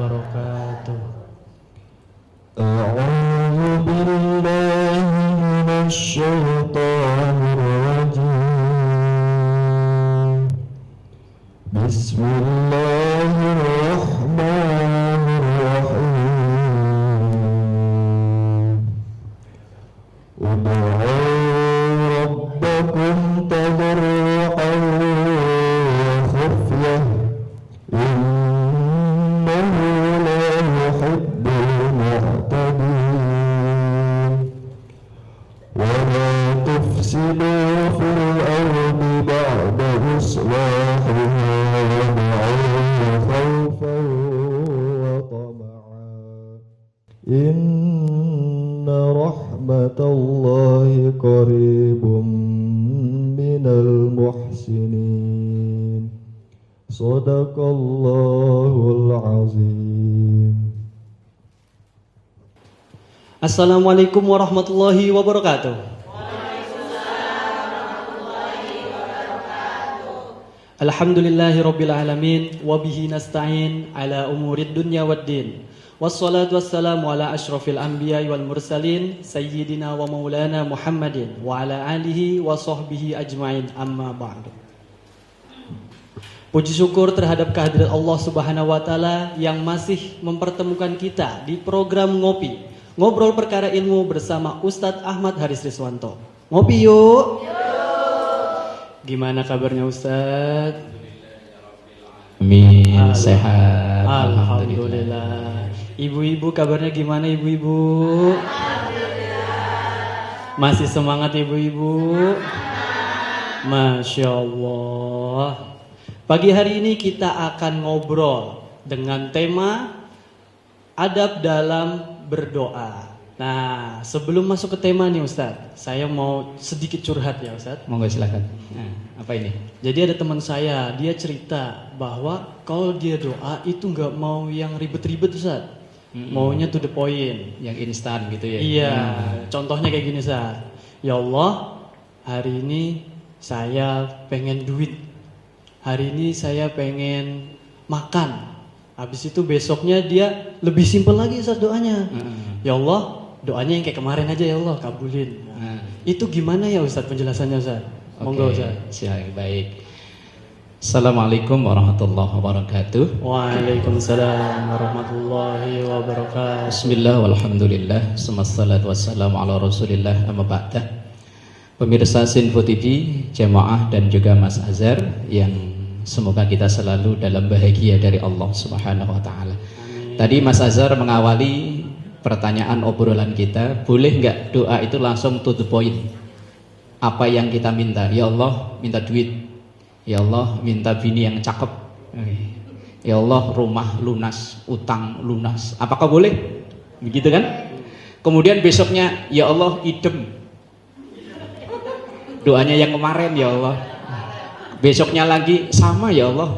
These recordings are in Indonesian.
wabarakatuh. A'udzu billahi minasy syaithanir rajim. Bismillahirrahmanirrahim. Ud'u rabbakum tadarruan wa khufyah. Innahu la yuhibbul mu'tadin. Wa la tufsidu fil ardi ba'da islahiha wad'uhu khawfan wa tama'an. Inna rahmatallahi qaribun minal muhsinin. Sadaqallahul azim. Assalamualaikum warahmatullahi wabarakatuh. Alhamdulillahi rabbil alamin wa bihi nasta'in ala umurid dunya waddin. Wassalatu wassalamu ala asyrafil anbiya'i wal mursalin sayyidina wa maulana Muhammadin wa ala alihi wa sahbihi ajma'in, amma ba'du. Puji syukur terhadap kehadirat Allah Subhanahu wa taala yang masih mempertemukan kita di program Ngopi, ngobrol perkara ilmu bersama Ustadz Ahmad Haris Riswanto. Ngopi yuk. Gimana kabarnya Ustadz? Amin, sehat. Alhamdulillah. Ibu-ibu kabarnya gimana ibu-ibu? Masih semangat ibu-ibu? Masya Allah. Pagi hari ini kita akan ngobrol dengan tema adab dalam berdoa. Nah, sebelum masuk ke tema nih Ustadz, saya mau sedikit curhat ya Ustadz. Monggo silakan. Nah, apa ini? Jadi ada teman saya, dia cerita bahwa kalau dia doa itu nggak mau yang ribet-ribet Ustadz. Maunya to the point, yang instan gitu ya. Iya, contohnya kayak gini Ustadz. Ya Allah, hari ini saya pengen duit. Hari ini saya pengen makan. Habis itu besoknya dia lebih simpel lagi Ustadz doanya. Ya Allah, doanya yang kayak kemarin aja ya Allah, kabulin. Itu gimana ya Ustadz penjelasannya Ustadz? Monggo Ustadz. Silakan, baik. Assalamualaikum warahmatullahi wabarakatuh. Waalaikumsalam warahmatullahi wabarakatuh. Bismillah walhamdulillah, wassalatu wassalamu ala rasulillah, amma ba'da. Pemirsa Sinfo TV, jamaah dan juga Mas Azhar yang semoga kita selalu dalam bahagia dari Allah Subhanahu wa taala. Tadi Mas Azhar mengawali pertanyaan obrolan kita, boleh nggak doa itu langsung to the point? Apa yang kita minta? Ya Allah, minta duit. Ya Allah, minta bini yang cakep. Ya Allah, rumah lunas, utang lunas. Apakah boleh? Begitu kan? Kemudian besoknya, ya Allah, idem. Doanya yang kemarin, ya Allah. Besoknya lagi sama, ya Allah.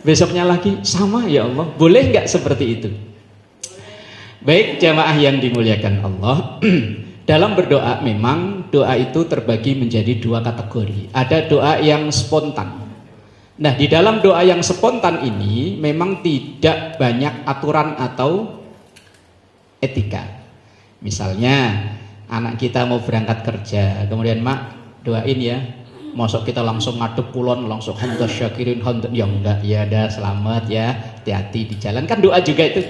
Besoknya lagi sama, ya Allah. Boleh nggak seperti itu? Baik jamaah yang dimuliakan Allah. Dalam berdoa memang doa itu terbagi menjadi dua kategori. Ada doa yang spontan. Nah, di dalam doa yang spontan ini memang tidak banyak aturan atau etika. Misalnya anak kita mau berangkat kerja, kemudian mak doain ya. Mosok kita langsung ngadep kulon, langsung hamdah syakirin hamdah, ya enggak, ya dah selamat ya, hati-hati di jalan, kan doa juga itu.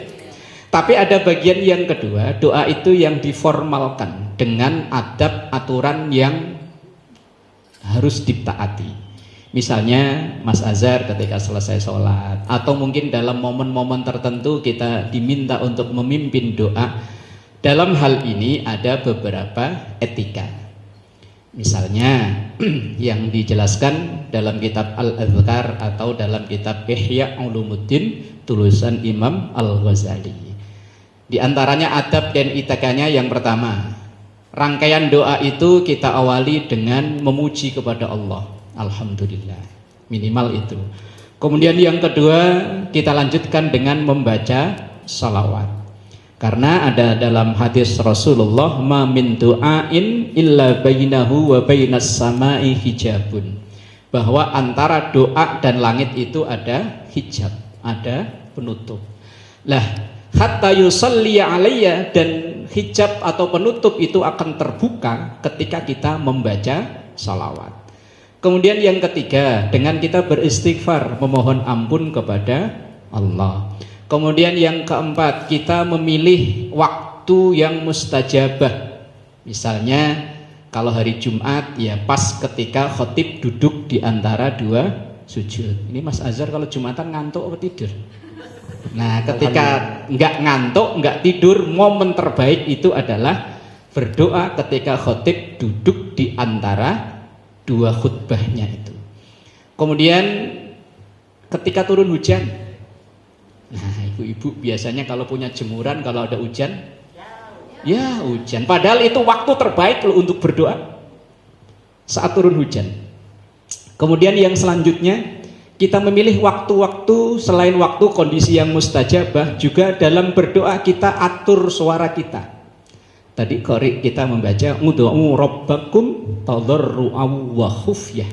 Tapi ada bagian yang kedua, doa itu yang diformalkan dengan adab aturan yang harus ditaati. Misalnya Mas Azhar ketika selesai sholat, atau mungkin dalam momen-momen tertentu kita diminta untuk memimpin doa. Dalam hal ini ada beberapa etika. Misalnya yang dijelaskan dalam kitab Al-Adhkar atau dalam kitab Ihya Ulumuddin tulisan Imam Al-Ghazali. Di antaranya adab dan etikanya yang pertama, rangkaian doa itu kita awali dengan memuji kepada Allah. Alhamdulillah, minimal itu. Kemudian yang kedua kita lanjutkan dengan membaca salawat. Karena ada dalam hadis Rasulullah, ma min du'ain illa bainahu wa bainas samai hijabun, bahwa antara doa dan langit itu ada hijab, ada penutup. Lah, hatta yusalli alayya, dan hijab atau penutup itu akan terbuka ketika kita membaca salawat. Kemudian yang ketiga, dengan kita beristighfar, memohon ampun kepada Allah. Kemudian yang keempat, kita memilih waktu yang mustajabah. Misalnya kalau hari Jumat ya pas ketika khotib duduk di antara dua sujud. Ini Mas Azhar kalau Jumatan ngantuk apa tidur? Nah, ketika nggak ngantuk, nggak tidur, momen terbaik itu adalah berdoa ketika khotib duduk di antara dua khutbahnya itu. Kemudian ketika turun hujan, nah ibu-ibu biasanya kalau punya jemuran, kalau ada hujan, ya hujan. Padahal itu waktu terbaik loh untuk berdoa saat turun hujan. Kemudian yang selanjutnya, kita memilih waktu-waktu selain waktu kondisi yang mustajabah, juga dalam berdoa kita atur suara kita. Tadi qori kita membaca ud'u rabbakum tadarru'an wa khufyah.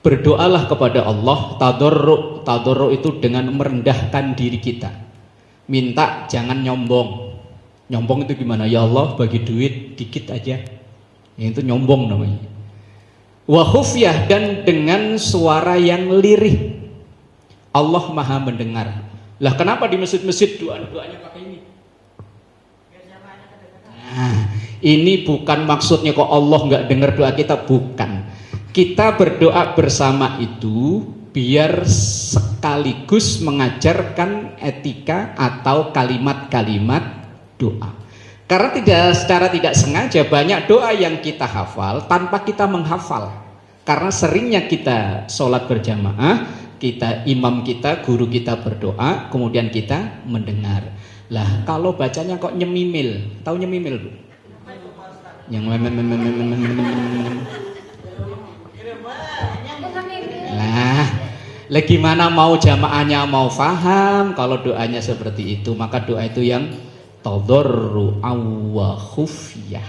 Berdoalah kepada Allah tadarru'. Tadarru' itu dengan merendahkan diri kita. Minta jangan nyombong. Nyombong itu gimana? Ya Allah bagi duit dikit aja. Itu nyombong namanya. Wa khufyah, dan dengan suara yang lirih. Allah Maha mendengar. Lah kenapa di masjid-masjid doanya pakai ini? Nah, ini bukan maksudnya kok Allah nggak dengar doa kita, bukan. Kita berdoa bersama itu biar sekaligus mengajarkan etika atau kalimat-kalimat doa. Karena secara tidak sengaja banyak doa yang kita hafal tanpa kita menghafal. Karena seringnya kita sholat berjamaah, imam kita, guru kita berdoa, kemudian kita mendengar. Lah kalau bacanya kok nyemimil, tahu nyemimil Bu? Yang lah gimana mau jamaahnya mau faham kalau doanya seperti itu? Maka doa itu yang tadarru'an wa khufyah,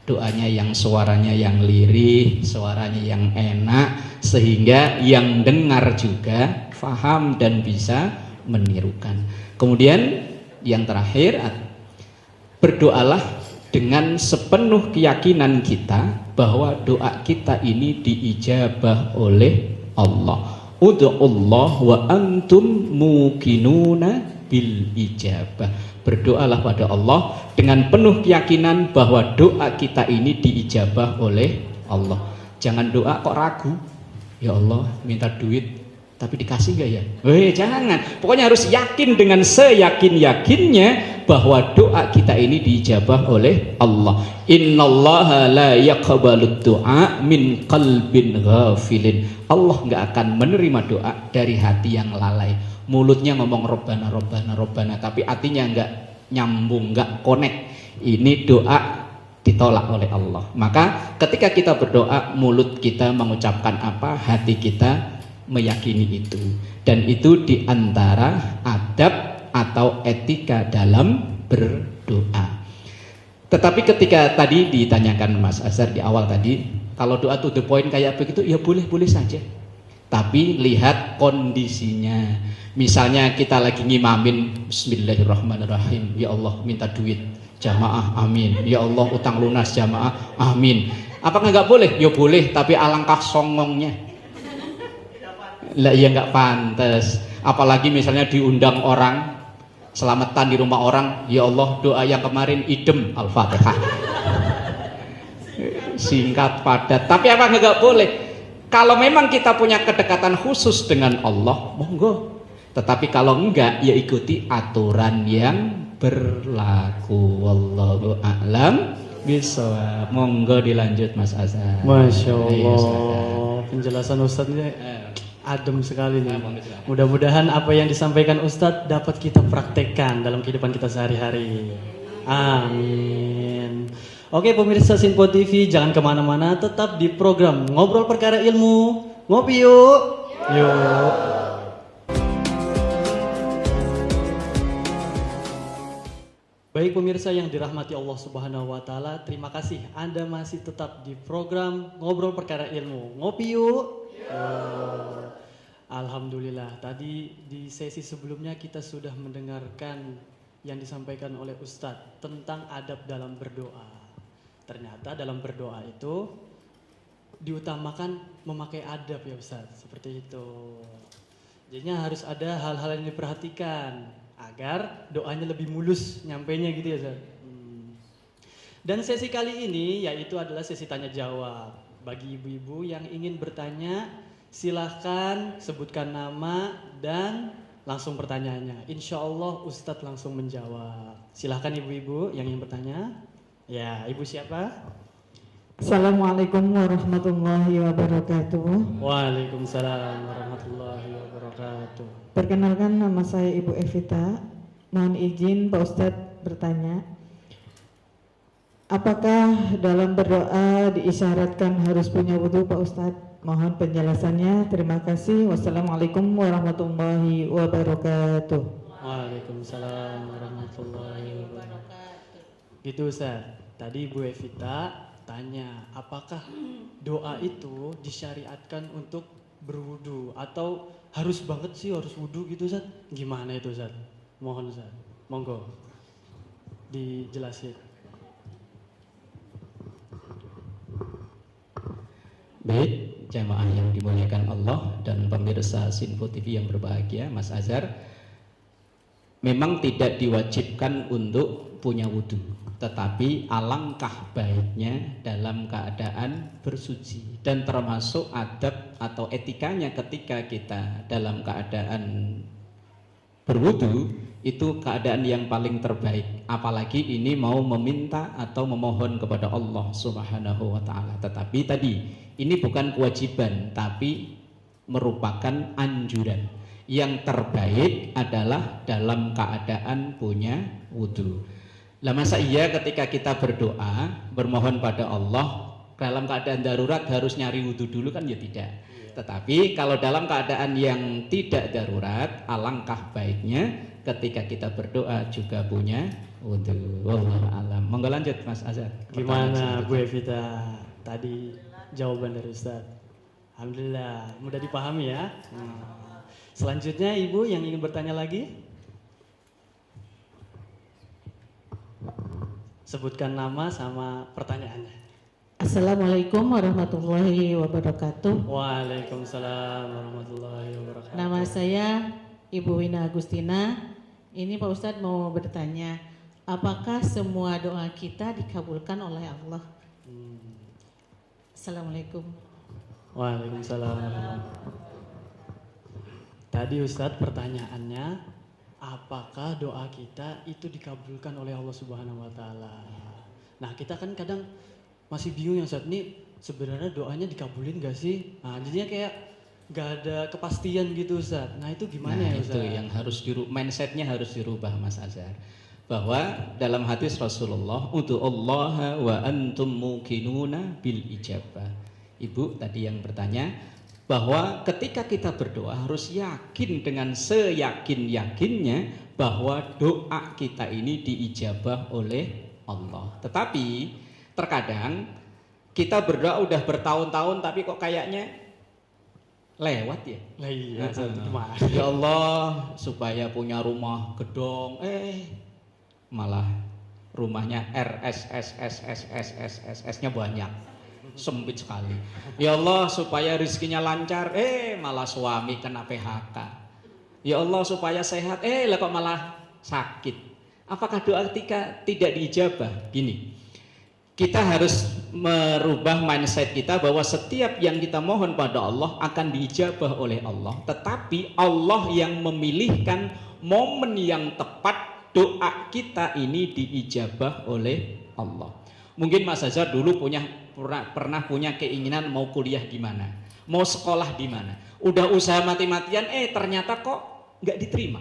doanya yang suaranya yang lirih, suaranya yang enak, sehingga yang dengar juga faham dan bisa menirukan. Kemudian yang terakhir, berdoalah dengan sepenuh keyakinan kita bahwa doa kita ini diijabah oleh Allah. Ud'ullah wa antum muqinuna bil ijabah. Berdoalah pada Allah dengan penuh keyakinan bahwa doa kita ini diijabah oleh Allah. Jangan doa kok ragu. Ya Allah, minta duit tapi dikasih gak ya? Jangan. Pokoknya harus yakin dengan seyakin-yakinnya bahwa doa kita ini diijabah oleh Allah. Innallaha la yaqbalu du'a min qalbin ghafilin. Allah nggak akan menerima doa dari hati yang lalai. Mulutnya ngomong Robbana, Robbana, Robbana, tapi hatinya nggak nyambung, nggak connect. Ini doa ditolak oleh Allah. Maka ketika kita berdoa, mulut kita mengucapkan apa, hati kita meyakini itu. Dan itu diantara adab atau etika dalam berdoa. Tetapi ketika tadi ditanyakan Mas Azhar di awal tadi, kalau doa to the point kayak begitu, ya boleh-boleh saja. Tapi lihat kondisinya. Misalnya kita lagi ngimamin, Bismillahirrahmanirrahim, ya Allah minta duit, jamaah, amin. Ya Allah utang lunas, jamaah, amin. Apakah nggak boleh? Ya boleh, tapi alangkah songongnya. Lah ya nggak pantas. Apalagi misalnya diundang orang, selamatan di rumah orang, ya Allah doa yang kemarin idem, Al-Fatihah. Singkat padat. Tapi apa nggak boleh? Kalau memang kita punya kedekatan khusus dengan Allah, monggo. Tetapi kalau enggak, ya ikuti aturan yang berlaku. Wallahu a'lam bishawab. Monggo dilanjut Mas Azhar. Masya Allah, penjelasan Ustadz ini adem sekali nih. Mudah-mudahan apa yang disampaikan Ustadz dapat kita praktekkan dalam kehidupan kita sehari-hari. Amin. Oke pemirsa Sinpo TV, jangan kemana-mana, tetap di program Ngobrol Perkara Ilmu. Ngopi yuk. Yuk. Baik pemirsa yang dirahmati Allah Subhanahu wa taala, terima kasih Anda masih tetap di program Ngobrol Perkara Ilmu. Ngopi yuk. Alhamdulillah, tadi di sesi sebelumnya kita sudah mendengarkan yang disampaikan oleh Ustadz tentang adab dalam berdoa. Ternyata dalam berdoa itu diutamakan memakai adab ya Ustadz, seperti itu. Jadinya harus ada hal-hal yang diperhatikan agar doanya lebih mulus nyampainya gitu ya Ustadz. Dan sesi kali ini yaitu adalah sesi tanya jawab. Bagi ibu-ibu yang ingin bertanya, silahkan sebutkan nama dan langsung pertanyaannya. Insya Allah Ustadz langsung menjawab. Silahkan ibu-ibu yang ingin bertanya. Ya, ibu siapa? Assalamualaikum warahmatullahi wabarakatuh. Waalaikumsalam warahmatullahi wabarakatuh. Perkenalkan, nama saya Ibu Evita. Mohon izin Pak Ustadz bertanya, apakah dalam berdoa diisyaratkan harus punya wudhu Pak Ustadz? Mohon penjelasannya. Terima kasih. Wassalamualaikum warahmatullahi wabarakatuh. Waalaikumsalam warahmatullahi wabarakatuh. Gitu Ustaz. Tadi Bu Evita tanya, apakah doa itu disyariatkan untuk berwudu atau harus banget sih harus wudu gitu Ustaz? Gimana itu Ustaz? Mohon Ustaz. Monggo dijelasin. Baik, jamaah yang dimuliakan Allah dan pemirsa Sinfo TV yang berbahagia, Mas Azhar, memang tidak diwajibkan untuk punya wudhu, tetapi alangkah baiknya dalam keadaan bersuci, dan termasuk adab atau etikanya ketika kita dalam keadaan berwudhu itu keadaan yang paling terbaik, apalagi ini mau meminta atau memohon kepada Allah Subhanahu wa Ta'ala. Tetapi tadi ini bukan kewajiban, tapi merupakan anjuran. Yang terbaik adalah dalam keadaan punya wudhu. Lah masa iya ketika kita berdoa bermohon pada Allah dalam keadaan darurat harus nyari wudhu dulu kan? Ya tidak. Tetapi kalau dalam keadaan yang tidak darurat, alangkah baiknya ketika kita berdoa juga punya wudhu. Wallahu a'lam. Monggo lanjut Mas Azhar. Gimana Bu Evita tadi jawaban dari Ustaz? Alhamdulillah mudah dipahami ya. Selanjutnya ibu yang ingin bertanya lagi, sebutkan nama sama pertanyaannya. Assalamualaikum warahmatullahi wabarakatuh. Waalaikumsalam warahmatullahi wabarakatuh. Nama saya Ibu Wina Agustina. Ini Pak Ustadz mau bertanya, apakah semua doa kita dikabulkan oleh Allah? Assalamualaikum. Waalaikumsalam warahmatullahi wabarakatuh. Tadi Ustadz pertanyaannya, apakah doa kita itu dikabulkan oleh Allah Subhanahu wa Ta'ala? Nah, kita kan kadang masih bingung ya Ustadz, ini sebenarnya doanya dikabulin gak sih? Nah, jadinya kayak gak ada kepastian gitu Ustadz. Nah, itu gimana ya Ustadz? Itu yang harus mindsetnya harus dirubah Mas Azhar. Bahwa dalam hadis Rasulullah, "Ud'ullaha wa antum muqinuna bil ijabah." Ibu tadi yang bertanya bahwa ketika kita berdoa harus yakin dengan seyakin-yakinnya bahwa doa kita ini diijabah oleh Allah. Tetapi terkadang kita berdoa udah bertahun-tahun tapi kok kayaknya lewat ya. Lah iya, Ya Allah, supaya punya rumah gedong, malah rumahnya RSSSSSSSS-nya banyak. Sempit sekali. Ya Allah, supaya rezekinya lancar, malah suami kena PHK. Ya Allah, supaya sehat, lah kok malah sakit. Apakah doa kita tidak diijabah? Gini, kita harus merubah mindset kita bahwa setiap yang kita mohon pada Allah akan diijabah oleh Allah. Tetapi Allah yang memilihkan momen yang tepat doa kita ini diijabah oleh Allah. Mungkin Mas Azhar dulu pernah punya keinginan mau kuliah di mana, mau sekolah di mana. Udah usaha mati-matian, ternyata kok nggak diterima.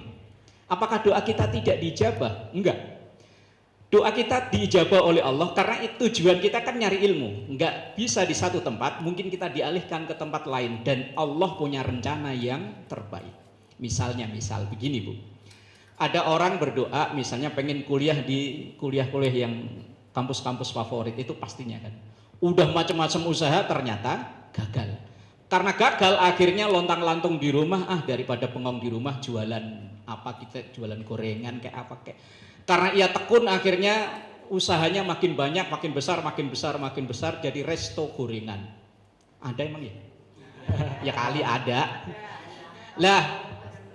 Apakah doa kita tidak diijabah? Enggak. Doa kita diijabah oleh Allah karena tujuan kita kan nyari ilmu. Nggak bisa di satu tempat, mungkin kita dialihkan ke tempat lain dan Allah punya rencana yang terbaik. Misal begini Bu. Ada orang berdoa misalnya pengen kuliah di kuliah-kuliah yang kampus-kampus favorit, itu pastinya kan udah macam-macam usaha ternyata gagal. Karena gagal akhirnya lontang-lantung di rumah, daripada bengong di rumah jualan apa, kita jualan gorengan kayak apa kayak. Karena ia tekun akhirnya usahanya makin banyak, makin besar, makin besar, makin besar, jadi resto gorengan. Ada emang ya? Ya kali ada. Lah,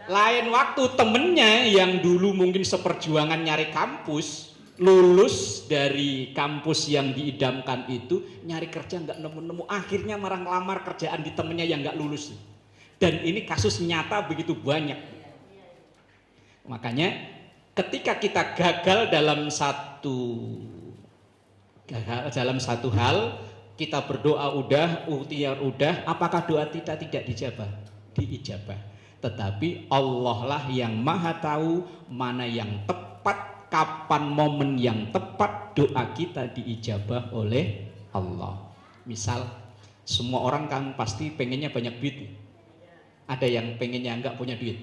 lain waktu temennya yang dulu mungkin seperjuangan nyari kampus, lulus dari kampus yang diidamkan itu, nyari kerja nggak nemu-nemu, akhirnya marah ngelamar kerjaan di temennya yang nggak lulus. Dan ini kasus nyata begitu banyak. Makanya ketika kita gagal dalam satu hal, kita berdoa udah, ikhtiar udah, apakah doa kita tidak dijabah? Diijabah. Tetapi Allah lah yang maha tahu mana yang tepat, kapan momen yang tepat doa kita diijabah oleh Allah. Misal semua orang kan pasti pengennya banyak duit. Ada yang pengennya enggak punya duit?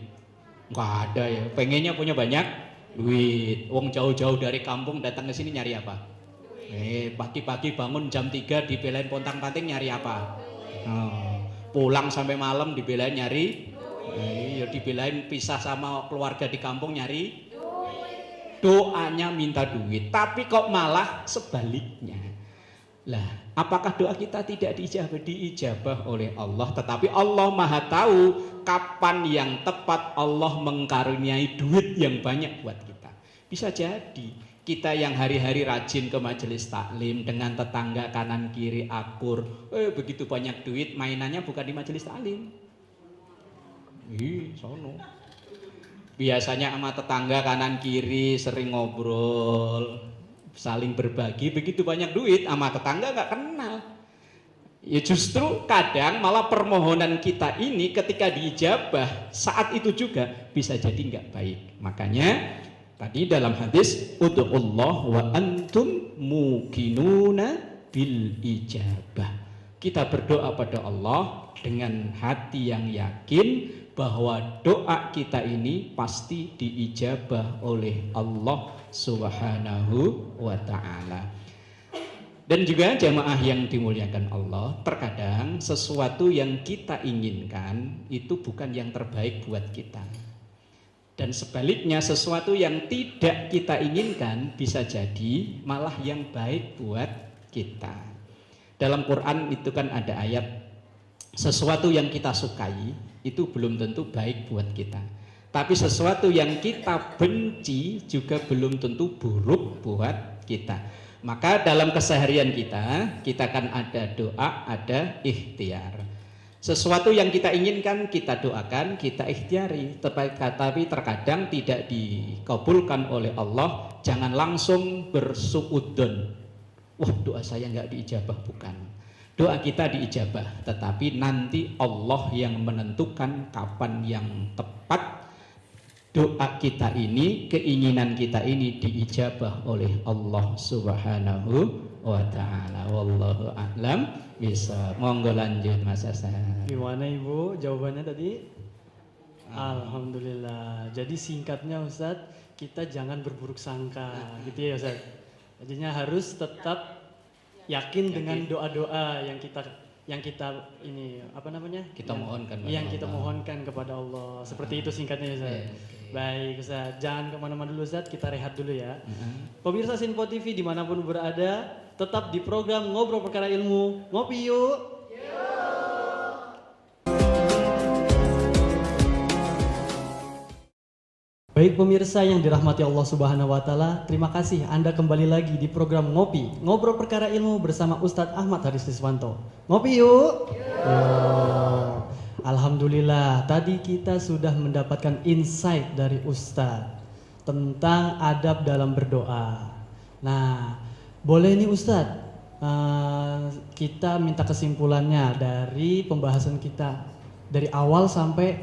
Enggak ada ya. Pengennya punya banyak duit. Wong jauh-jauh dari kampung datang ke sini nyari apa? Pagi-pagi bangun jam 3 dibelain pontang-panting nyari apa? Pulang sampai malam dibelain nyari, dibelain pisah sama keluarga di kampung nyari, doanya minta duit. Tapi kok malah sebaliknya. Lah, apakah doa kita tidak diijabah? Diijabah oleh Allah. Tetapi Allah maha tahu kapan yang tepat Allah mengkaruniai duit yang banyak buat kita. Bisa jadi kita yang hari-hari rajin ke majelis taklim dengan tetangga kanan kiri akur, begitu banyak duit, mainannya bukan di majelis taklim. Sono. Biasanya sama tetangga kanan kiri sering ngobrol, saling berbagi, begitu banyak duit sama tetangga nggak kenal. Ya justru kadang malah permohonan kita ini ketika diijabah saat itu juga bisa jadi nggak baik. Makanya tadi dalam hadis ud'ullah wa antum muqinuna bil ijabah. Kita berdoa pada Allah dengan hati yang yakin bahwa doa kita ini pasti diijabah oleh Allah Subhanahu wa ta'ala. Dan juga jamaah yang dimuliakan Allah, terkadang sesuatu yang kita inginkan itu bukan yang terbaik buat kita. Dan sebaliknya sesuatu yang tidak kita inginkan bisa jadi malah yang baik buat kita. Dalam Quran itu kan ada ayat, sesuatu yang kita sukai itu belum tentu baik buat kita. Tapi sesuatu yang kita benci juga belum tentu buruk buat kita. Maka dalam keseharian kita kan ada doa, ada ikhtiar. Sesuatu yang kita inginkan kita doakan, kita ikhtiari. Tapi terkadang tidak dikabulkan oleh Allah. Jangan langsung bersuudzon. Wah, doa saya nggak diijabah, bukan. Doa kita diijabah, tetapi nanti Allah yang menentukan kapan yang tepat doa kita ini, keinginan kita ini diijabah oleh Allah Subhanahu wa ta'ala. Wallahu a'lam bisa. Monggo lanjut Mas Hasan. Gimana Ibu jawabannya tadi? Alhamdulillah. Jadi singkatnya Ustadz, kita jangan berburuk sangka gitu ya Ustadz. Jadinya harus tetap yakin dengan doa-doa yang kita ini apa namanya? Kita mohonkan. Yang kita mohonkan kepada Allah. Seperti itu singkatnya Ustaz. Baik Ustaz, jangan kemana-mana dulu Ustaz, kita rehat dulu ya. Pemirsa Sinpo TV dimanapun berada, tetap di program Ngobrol Perkara Ilmu. Ngopi yuk. Baik pemirsa yang dirahmati Allah Subhanahu wa taala, terima kasih Anda kembali lagi di program Ngopi, Ngobrol Perkara Ilmu bersama Ustadz Ahmad Haris Riswanto. Ngopi yuk. Alhamdulillah, tadi kita sudah mendapatkan insight dari Ustadz tentang adab dalam berdoa. Nah, boleh nih Ustadz, kita minta kesimpulannya dari pembahasan kita dari awal sampai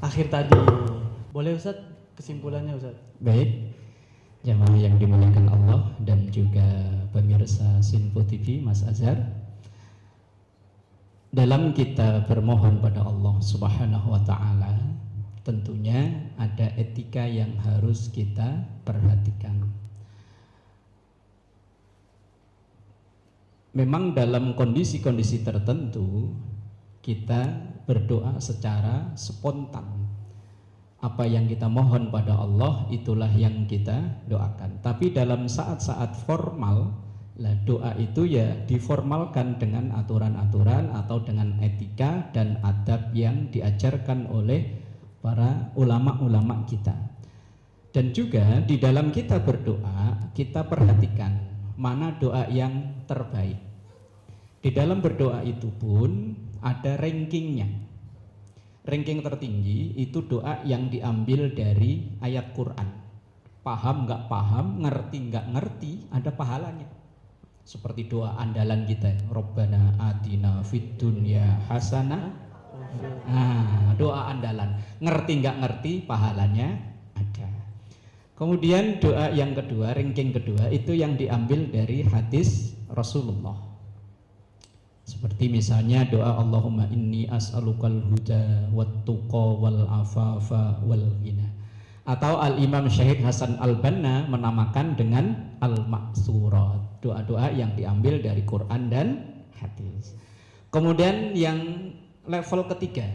akhir tadi. Boleh Ustadz? Kesimpulannya Ustaz. Baik, jamaah yang dimuliakan Allah dan juga pemirsa Sinpo TV, Mas Azhar. Dalam kita bermohon pada Allah Subhanahu wa ta'ala, tentunya ada etika yang harus kita perhatikan. Memang dalam kondisi-kondisi tertentu kita berdoa secara spontan. Apa yang kita mohon pada Allah itulah yang kita doakan. Tapi dalam saat-saat formal, lah doa itu ya diformalkan dengan aturan-aturan atau dengan etika dan adab yang diajarkan oleh para ulama-ulama kita. Dan juga di dalam kita berdoa, kita perhatikan mana doa yang terbaik. Di dalam berdoa itu pun ada rankingnya. Ranking tertinggi itu doa yang diambil dari ayat Quran. Paham nggak paham, ngerti nggak ngerti, ada pahalanya. Seperti doa andalan kita, Rabbana atina fid dunya hasanah. Nah, doa andalan. Ngerti nggak ngerti, pahalanya ada. Kemudian doa yang kedua, ranking kedua itu yang diambil dari hadis Rasulullah. Seperti misalnya doa Allahumma inni as'alukal huda wat tuqa wal afafa wal ghina. Atau Al-Imam Syahid Hasan Al-Banna menamakan dengan Al-Ma'surat, doa-doa yang diambil dari Quran dan hadis. Kemudian yang level ketiga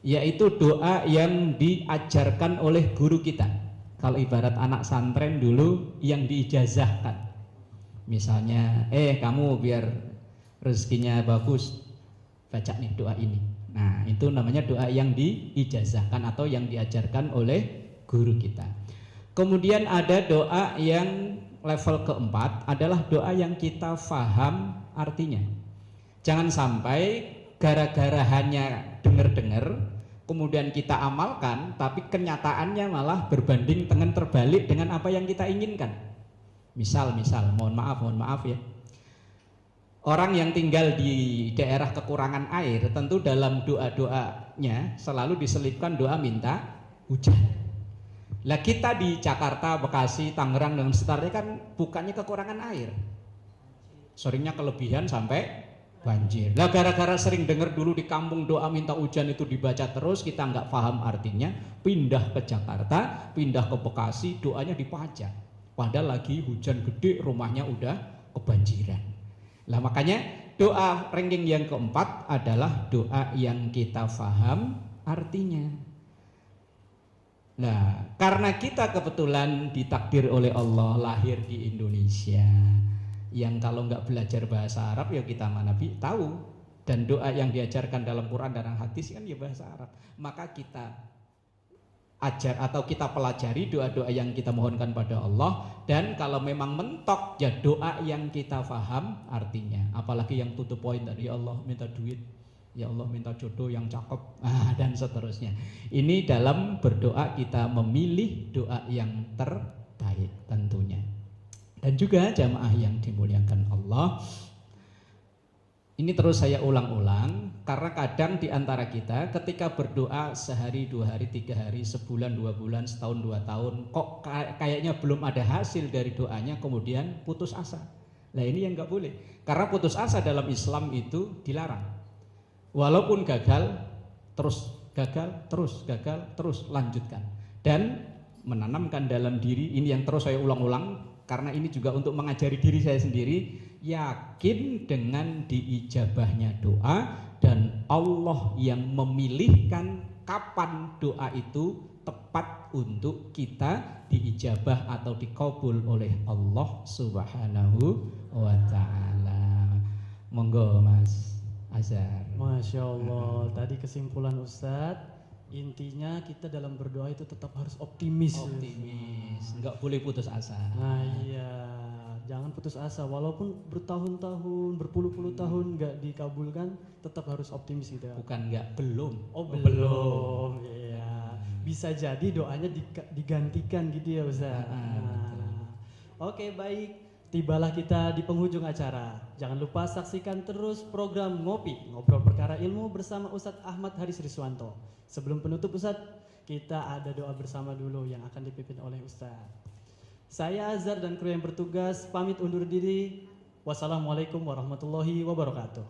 yaitu doa yang diajarkan oleh guru kita. Kalau ibarat anak santren dulu yang diijazahkan. Misalnya, kamu biar rezekinya bagus, baca nih doa ini. Nah, itu namanya doa yang diijazahkan atau yang diajarkan oleh guru kita. Kemudian ada doa yang level keempat adalah doa yang kita faham artinya. Jangan sampai gara-gara hanya dengar-dengar kemudian kita amalkan, tapi kenyataannya malah berbanding dengan terbalik dengan apa yang kita inginkan. Misal, mohon maaf ya. Orang yang tinggal di daerah kekurangan air tentu dalam doa-doanya selalu diselipkan doa minta hujan. Lah kita di Jakarta, Bekasi, Tangerang dan sekitarnya kan bukannya kekurangan air, seringnya kelebihan sampai banjir. Lah gara-gara sering dengar dulu di kampung doa minta hujan itu dibaca terus, kita nggak paham artinya, pindah ke Jakarta, pindah ke Bekasi, doanya dipajak. Padahal lagi hujan gede, rumahnya udah kebanjiran. Lah makanya doa ranking yang keempat adalah doa yang kita faham artinya. Nah, karena kita kebetulan ditakdir oleh Allah lahir di Indonesia, yang kalau nggak belajar bahasa Arab ya kita mana tahu. Dan doa yang diajarkan dalam Quran dan hadis kan ya bahasa Arab. Maka kita ajar atau kita pelajari doa-doa yang kita mohonkan pada Allah, dan kalau memang mentok ya doa yang kita faham artinya. Apalagi yang to the point tadi, ya Allah minta duit, ya Allah minta jodoh yang cakep, dan seterusnya. Ini dalam berdoa kita memilih doa yang terbaik tentunya. Dan juga jamaah yang dimuliakan Allah, ini terus saya ulang-ulang karena kadang di antara kita ketika berdoa sehari, 2 hari, 3 hari, sebulan, 2 bulan, setahun, 2 tahun, kok kayaknya belum ada hasil dari doanya, kemudian putus asa. Nah ini yang nggak boleh, karena putus asa dalam Islam itu dilarang. Walaupun gagal, terus lanjutkan. Dan menanamkan dalam diri, ini yang terus saya ulang-ulang karena ini juga untuk mengajari diri saya sendiri, yakin dengan diijabahnya doa dan Allah yang memilihkan kapan doa itu tepat untuk kita diijabah atau dikabul oleh Allah Subhanahu wa ta'ala. Monggo Mas Azhar. Masya Allah, tadi kesimpulan Ustadz, intinya kita dalam berdoa itu tetap harus optimis, nggak boleh putus asa. Nah iya, jangan putus asa walaupun bertahun-tahun, berpuluh-puluh tahun nggak dikabulkan, tetap harus optimis gitu ya. Bukan nggak, belum. Belum. Iya, bisa jadi doanya digantikan gitu ya Ustaz. Oke, baik. Tibalah kita di penghujung acara. Jangan lupa saksikan terus program Ngopi, Ngobrol Perkara Ilmu bersama Ustadz Ahmad Haris Riswanto. Sebelum penutup Ustadz, kita ada doa bersama dulu yang akan dipimpin oleh Ustadz. Saya Azhar dan kru yang bertugas pamit undur diri. Wassalamualaikum warahmatullahi wabarakatuh.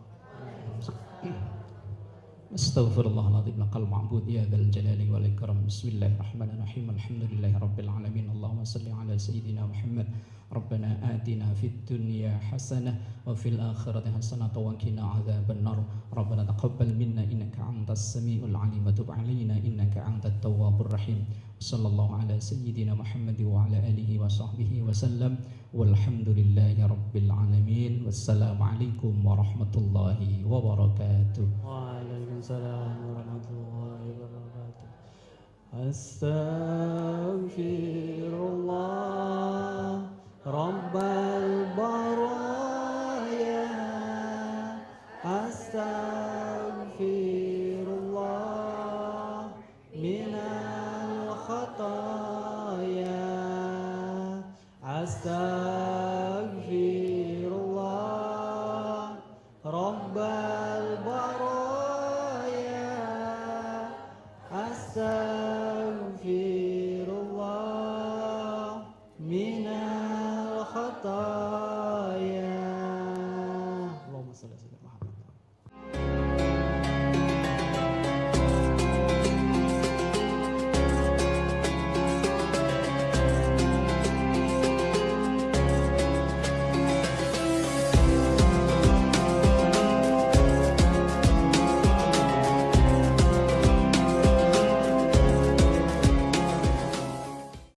Astaghfirullahaladzim lakal ma'bud ya dzal jalali wal ikram. Bismillahirrahmanirrahim. Alhamdulillahirabbil alamin. Allahumma shalli ala sayyidina Muhammad Rabbana atina fid dunya hasanah wa fil akhirati hasanah wa qina adzabannar. Rabbana taqabbal minna innaka antas samiul alim wa tub alaina innaka antat tawwabur rahim. Sallallahu ala sayyidina Muhammad wa ala alihi wa sahbihi wa sallam. Walhamdulillahi rabbil alamin. Wassalamualaikum warahmatullahi wabarakatuh. Waalaikumsalam warahmatullahi wabarakatuh. Astaghfirullah Rabbal baraya. Astaghfirullah minal khataya. Astaghfirullah Rabbal baraya. Astaghfirullah